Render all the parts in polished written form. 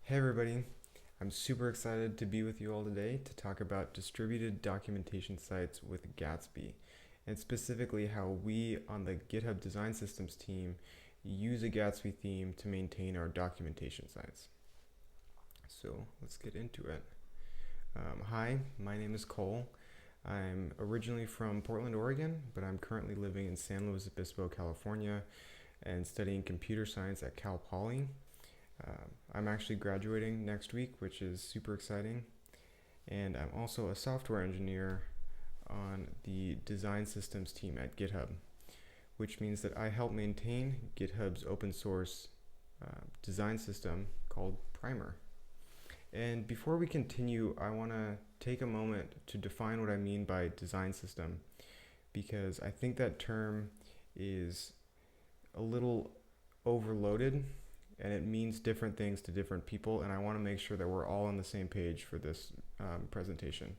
Hey everybody, I'm super excited to be with you all today to talk about distributed documentation sites with Gatsby, and specifically how we on the GitHub Design Systems team use a Gatsby theme to maintain our documentation sites. So let's get into it. Hi, my name is Cole. I'm originally from Portland, Oregon, but I'm currently living in San Luis Obispo, California, and studying computer science at Cal Poly. I'm actually graduating next week, which is super exciting. And I'm also a software engineer on the design systems team at GitHub, which means that I help maintain GitHub's open source design system called Primer. And before we continue, I want to take a moment to define what I mean by design system, because I think that term is a little overloaded and it means different things to different people, and I want to make sure that we're all on the same page for this presentation.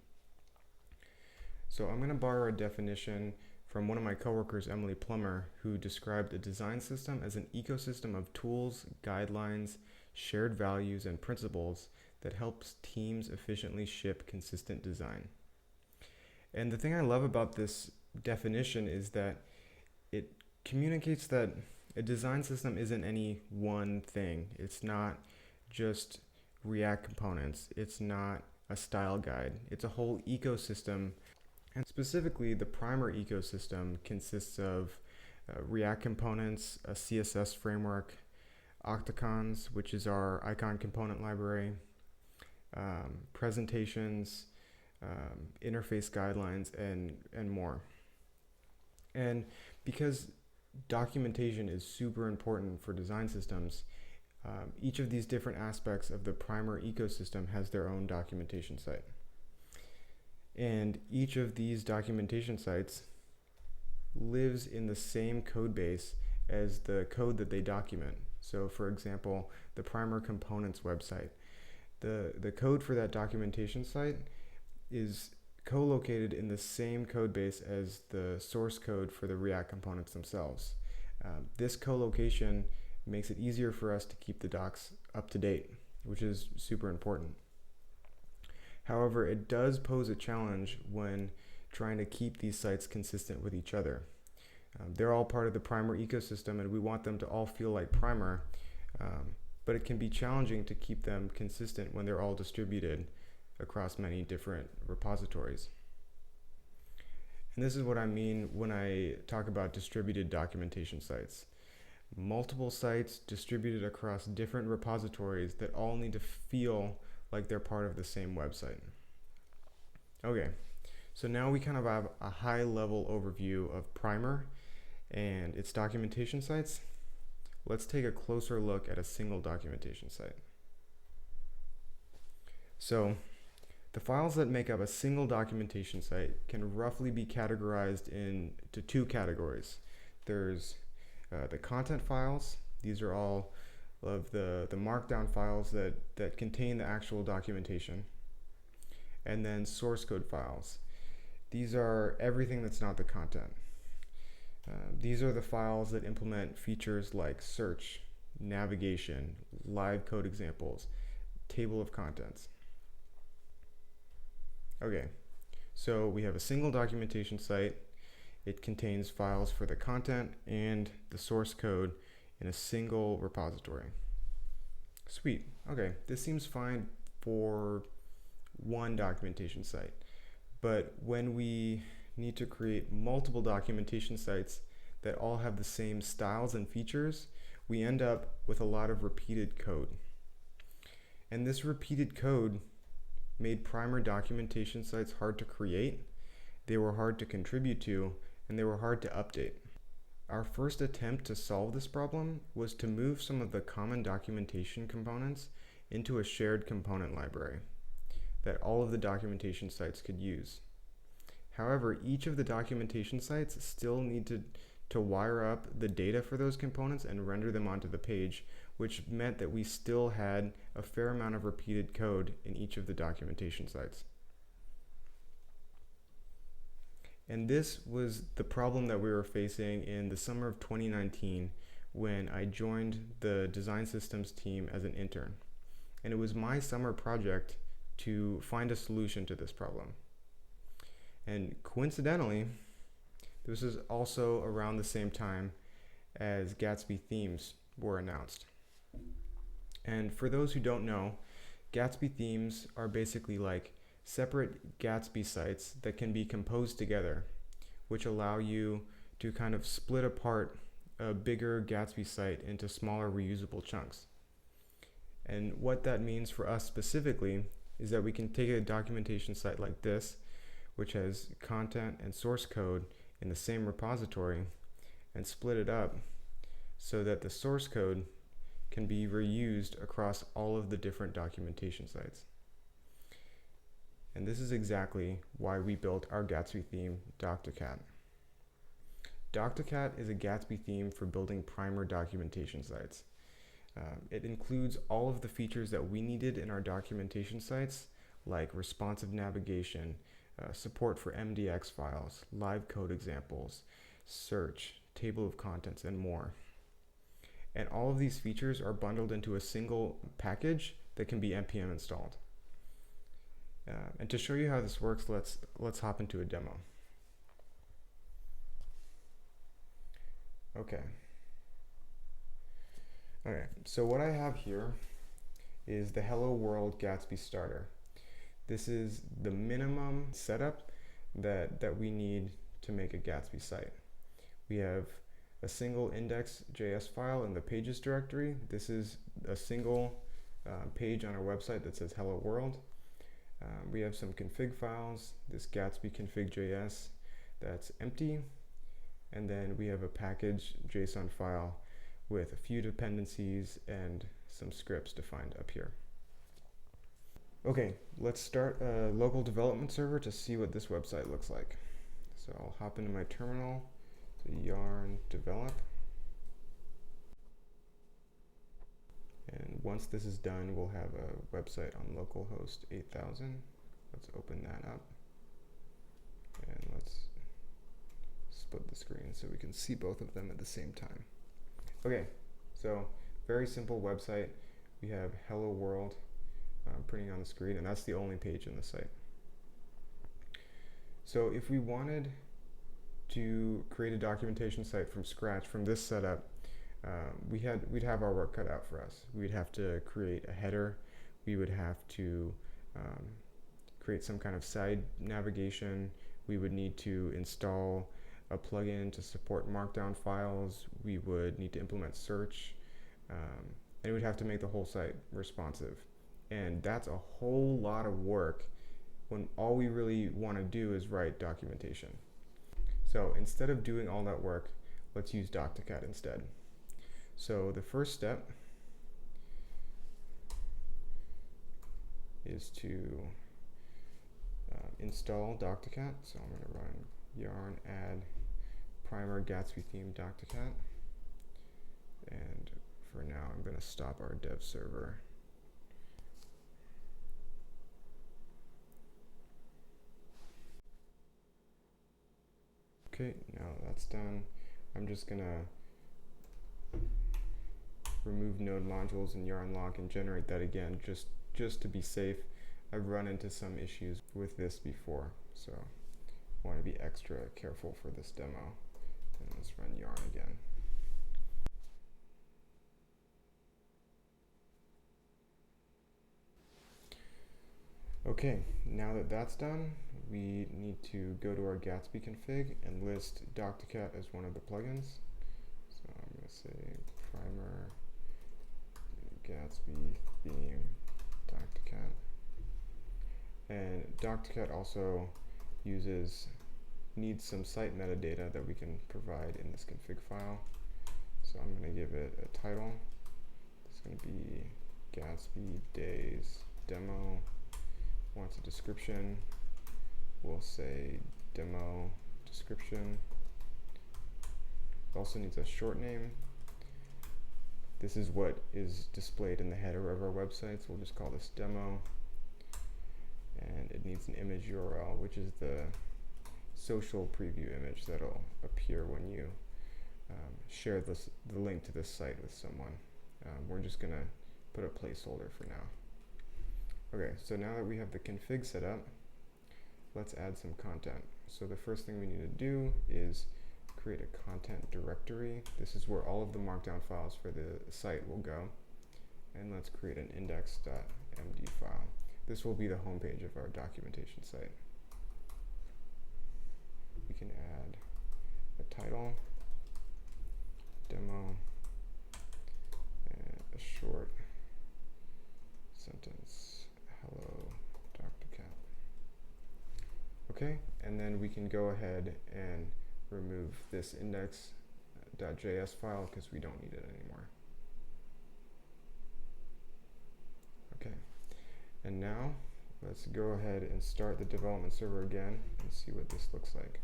So I'm going to borrow a definition from one of my coworkers, Emily Plummer, who described a design system as an ecosystem of tools, guidelines, shared values, and principles that helps teams efficiently ship consistent design. And the thing I love about this definition is that it communicates that a design system isn't any one thing. It's not just React components. It's not a style guide. It's a whole ecosystem. And specifically, the Primer ecosystem consists of React components, a CSS framework, octacons, which is our icon component library, presentations, interface guidelines, and more. And because documentation is super important for design systems, each of these different aspects of the Primer ecosystem has their own documentation site. And each of these documentation sites lives in the same code base as the code that they document. So for example, the Primer components website, the code for that documentation site is co-located in the same code base as the source code for the React components themselves. This co-location makes it easier for us to keep the docs up to date, which is super important. However, it does pose a challenge when trying to keep these sites consistent with each other. They're all part of the Primer ecosystem, and we want them to all feel like Primer, but it can be challenging to keep them consistent when they're all distributed across many different repositories. And this is what I mean when I talk about distributed documentation sites. Multiple sites distributed across different repositories that all need to feel like they're part of the same website. Okay, so now we kind of have a high level overview of Primer and its documentation sites. Let's take a closer look at a single documentation site. So the files that make up a single documentation site can roughly be categorized into two categories. There's the content files. These are all of the markdown files that contain the actual documentation. And then source code files. These are everything that's not the content. These are the files that implement features like search, navigation, live code examples, table of contents. Okay, so we have a single documentation site. It contains files for the content and the source code in a single repository. Sweet. Okay, this seems fine for one documentation site. But when we need to create multiple documentation sites that all have the same styles and features, we end up with a lot of repeated code. And this repeated code made Primer documentation sites hard to create, they were hard to contribute to, and they were hard to update. Our first attempt to solve this problem was to move some of the common documentation components into a shared component library that all of the documentation sites could use. However, each of the documentation sites still need to wire up the data for those components and render them onto the page, which meant that we still had a fair amount of repeated code in each of the documentation sites. And this was the problem that we were facing in the summer of 2019 when I joined the design systems team as an intern. And it was my summer project to find a solution to this problem. And coincidentally, this is also around the same time as Gatsby Themes were announced. And for those who don't know, Gatsby Themes are basically like separate Gatsby sites that can be composed together, which allow you to kind of split apart a bigger Gatsby site into smaller reusable chunks. And what that means for us specifically is that we can take a documentation site like this, which has content and source code in the same repository, and split it up so that the source code can be reused across all of the different documentation sites. And this is exactly why we built our Gatsby theme, Doctocat. Doctocat is a Gatsby theme for building primer documentation sites. It includes all of the features that we needed in our documentation sites, like responsive navigation, support for MDX files, live code examples, search, table of contents, and more. And all of these features are bundled into a single package that can be npm installed. And to show you how this works, let's hop into a demo. Okay, so what I have here is the Hello World Gatsby starter. This is the minimum setup that we need to make a Gatsby site. We have a single index.js file in the pages directory. This is a single page on our website that says Hello World. We have some config files, this Gatsby config.js that's empty. And then we have a package JSON file with a few dependencies and some scripts defined up here. Okay, let's start a local development server to see what this website looks like. So I'll hop into my terminal, so yarn develop. And once this is done, we'll have a website on localhost 8000. Let's open that up. And let's split the screen so we can see both of them at the same time. Okay, so very simple website. We have Hello World printing on the screen, and that's the only page in the site. So if we wanted to create a documentation site from scratch from this setup, we'd have our work cut out for us. We'd have to create a header. We would have to create some kind of side navigation. We would need to install a plugin to support markdown files. We would need to implement search, and we'd have to make the whole site responsive. And that's a whole lot of work when all we really want to do is write documentation. So instead of doing all that work, let's use Doctocat instead. So the first step is to install Doctocat. So I'm going to run yarn add primer Gatsby theme Doctocat. And for now, I'm going to stop our dev server. Okay, now that's done. I'm just going to remove node modules in yarn log and generate that again just to be safe. I've run into some issues with this before, so I want to be extra careful for this demo. And let's run yarn again. Okay, now that that's done, we need to go to our Gatsby config and list Doctocat as one of the plugins. So I'm going to say primer Gatsby theme Doctocat. And Doctocat also needs some site metadata that we can provide in this config file. So I'm going to give it a title. It's going to be Gatsby days demo. Wants a description. We'll say demo description. It also needs a short name. This is what is displayed in the header of our website, so we'll just call this demo. And it needs an image URL, which is the social preview image that'll appear when you share the link to this site with someone. We're just going to put a placeholder for now. Okay, so now that we have the config set up, let's add some content. So the first thing we need to do is create a content directory. This is where all of the markdown files for the site will go. And let's create an index.md file. This will be the home page of our documentation site. We can add a title, demo, and a short sentence, hello, Doctocat. Okay, and then we can go ahead and remove this index.js file because we don't need it anymore. Okay, and now let's go ahead and start the development server again and see what this looks like.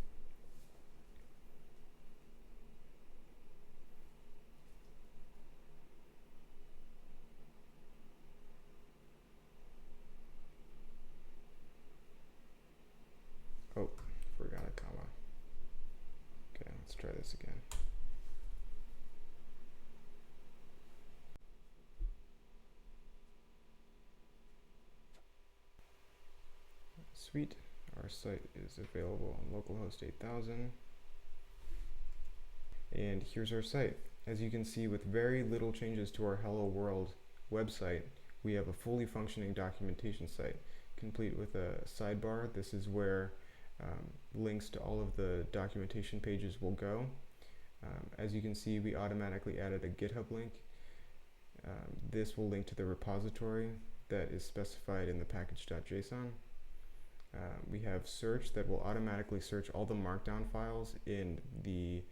Oh, forgot a comma. Okay, let's try this again. Sweet, our site is available on localhost 8000. And here's our site. As you can see, with very little changes to our Hello World website, we have a fully functioning documentation site, complete with a sidebar. This is where links to all of the documentation pages will go. As you can see, we automatically added a GitHub link. This will link to the repository that is specified in the package.json. We have search that will automatically search all the markdown files in the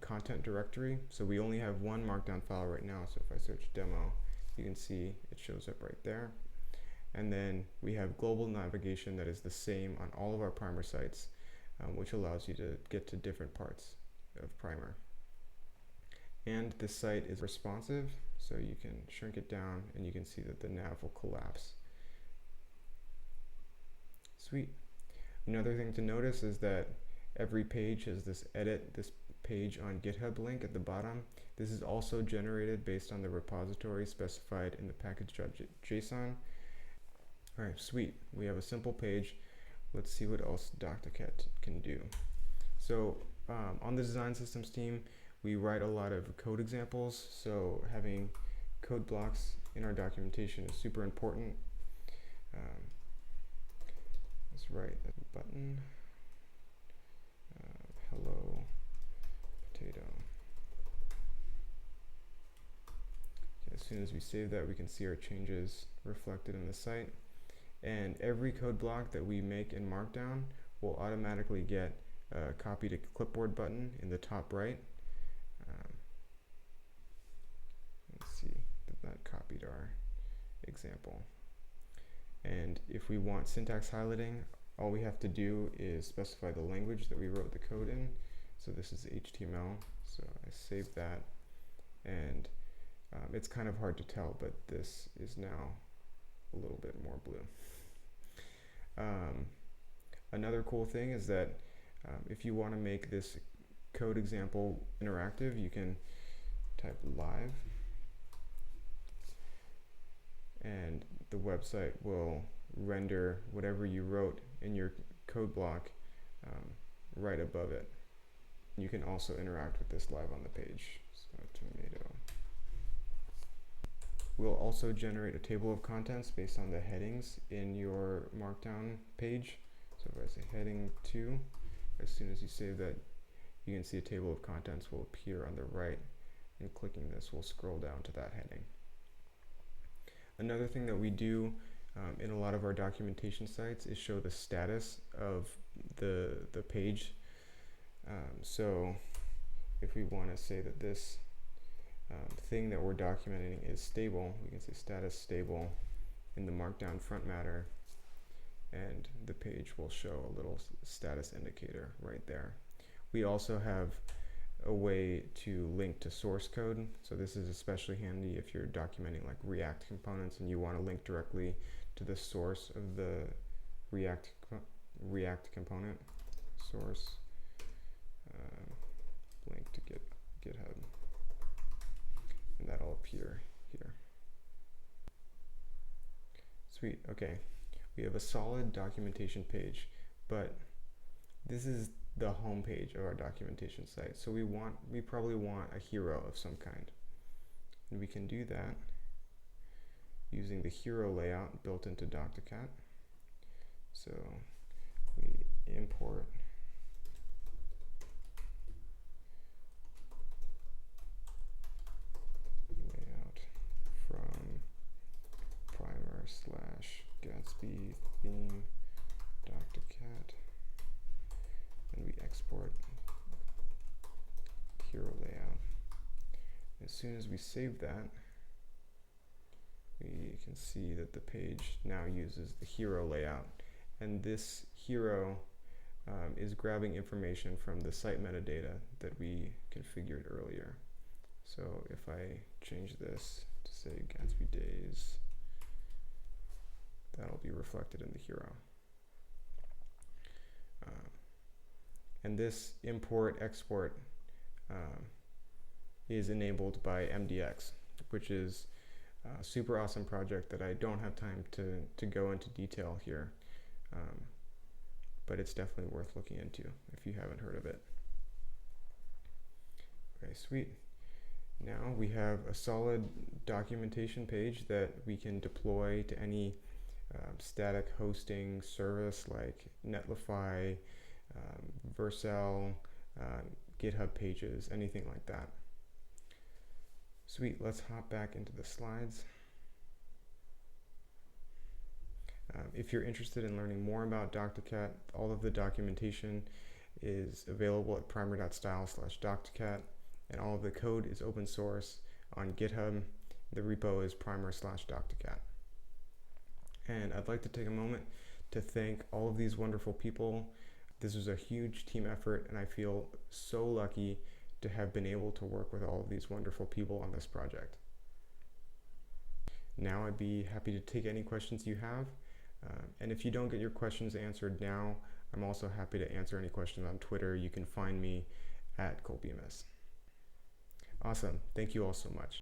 content directory. So we only have one markdown file right now. So if I search demo, you can see it shows up right there. And then we have global navigation that is the same on all of our Primer sites, which allows you to get to different parts of Primer. And this site is responsive, so you can shrink it down and you can see that the nav will collapse. Sweet. Another thing to notice is that every page has this edit this page on GitHub link at the bottom. This is also generated based on the repository specified in the package.json. All right, sweet. We have a simple page. Let's see what else Doctocat can do. So on the design systems team, we write a lot of code examples. So having code blocks in our documentation is super important. Let's write a button, hello, potato. Okay, as soon as we save that, we can see our changes reflected in the site. And every code block that we make in Markdown will automatically get a copy to clipboard button in the top right. Let's see that copied our example. And if we want syntax highlighting, all we have to do is specify the language that we wrote the code in. So this is HTML, so I saved that. And it's kind of hard to tell, but this is now a little bit more blue. Another cool thing is that if you want to make this code example interactive, you can type live, and the website will render whatever you wrote in your code block right above it. You can also interact with this live on the page. So tomato. We'll also generate a table of contents based on the headings in your Markdown page. So if I say heading 2, as soon as you save that, you can see a table of contents will appear on the right, and clicking this will scroll down to that heading. Another thing that we do in a lot of our documentation sites is show the status of the page. So if we want to say that this thing that we're documenting is stable, we can say status stable in the Markdown front matter, and the page will show a little status indicator right there. We also have a way to link to source code. So this is especially handy if you're documenting like React components and you want to link directly to the source of the React component. Source, link to GitHub, and that'll appear here. Sweet, okay. We have a solid documentation page, but this is the home page of our documentation site. So we probably want a hero of some kind. And we can do that using the hero layout built into Doctocat. So we import layout from primer/Gatsby theme Doctocat, and we export hero layout. As soon as we save that, we can see that the page now uses the hero layout, and this hero is grabbing information from the site metadata that we configured earlier. So if I change this to say Gatsby Days, that'll be reflected in the hero. And this import export is enabled by MDX, which is a super awesome project that I don't have time to go into detail here, but it's definitely worth looking into if you haven't heard of it. Okay, sweet. Now we have a solid documentation page that we can deploy to any static hosting service like Netlify, Vercel, GitHub pages, anything like that. Sweet, let's hop back into the slides. If you're interested in learning more about Doctocat, all of the documentation is available at primer.style/Doctocat, and all of the code is open source on GitHub. The repo is primer/Doctocat. And I'd like to take a moment to thank all of these wonderful people. This was a huge team effort, and I feel so lucky to have been able to work with all of these wonderful people on this project. Now I'd be happy to take any questions you have. And if you don't get your questions answered now, I'm also happy to answer any questions on Twitter. You can find me at Cole Bemis. Awesome. Thank you all so much.